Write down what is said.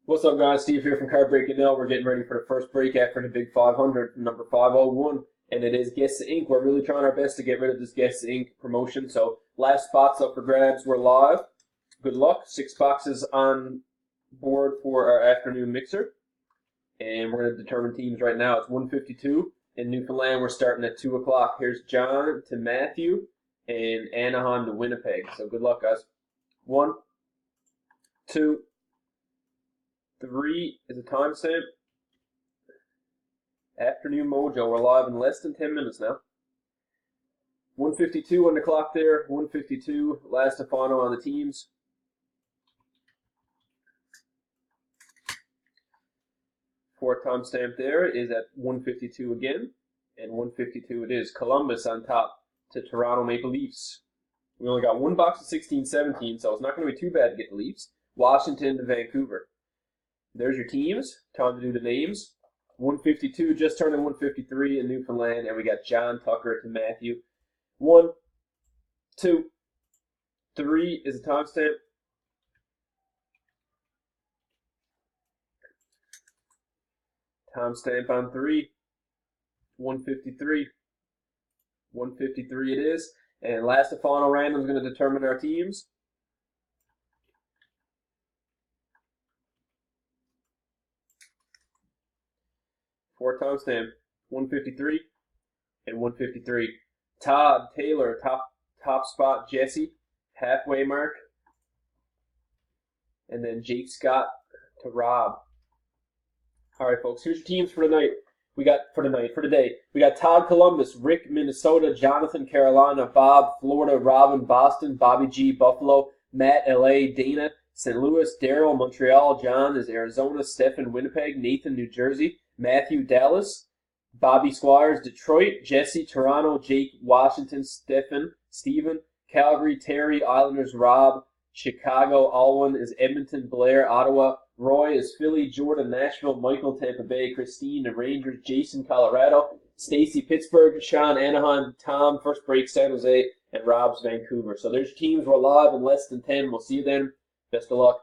What's up, guys? Steve here from Card Breaking Now. We're getting ready for the first break after the Big 500, number 501, and it is Guess the Ink. We're really trying our best to get rid of this Guess the Ink promotion. So, last spots up for grabs. We're live. Good luck. 6 boxes on board for our afternoon mixer, and we're going to determine teams right now. It's 152 in Newfoundland. We're starting at 2 o'clock. Here's John to Matthew and Anaheim to Winnipeg. So, good luck, guys. 1, 2, 3 is a timestamp. Afternoon Mojo. We're live in less than 10 minutes now. 152 on the clock there. 152. Last Stefano on the teams. Fourth timestamp there is at 152 again. And 152 it is. Columbus on top to Toronto Maple Leafs. We only got one box of 16-17, so it's not going to be too bad to get the Leafs. Washington to Vancouver. There's your teams. Time to do the names. 152, just turning 153 in Newfoundland, and we got John Tucker to Matthew. 1, 2, 3 is a timestamp. Timestamp on 3. 153. 153 it is. And last Stefano random is going to determine our teams. Four timestamp, 153 and 153. Todd Taylor, top spot. Jesse, halfway mark. And then Jake Scott to Rob. All right, folks, here's your teams for tonight. We got for today. We got Todd Columbus, Rick Minnesota, Jonathan Carolina, Bob Florida, Robin Boston, Bobby G Buffalo, Matt LA, Dana St. Louis, Daryl Montreal, John is Arizona, Stephen Winnipeg, Nathan New Jersey, Matthew Dallas, Bobby Squires Detroit, Jesse Toronto, Jake Washington, Stephen Calgary, Terry Islanders, Rob Chicago, Alwyn is Edmonton, Blair Ottawa, Roy is Philly, Jordan Nashville, Michael Tampa Bay, Christine the Rangers, Jason Colorado, Stacy Pittsburgh, Sean Anaheim, Tom first break San Jose, and Rob's Vancouver. So there's teams. We're live in less than 10. We'll see you then. Best of luck.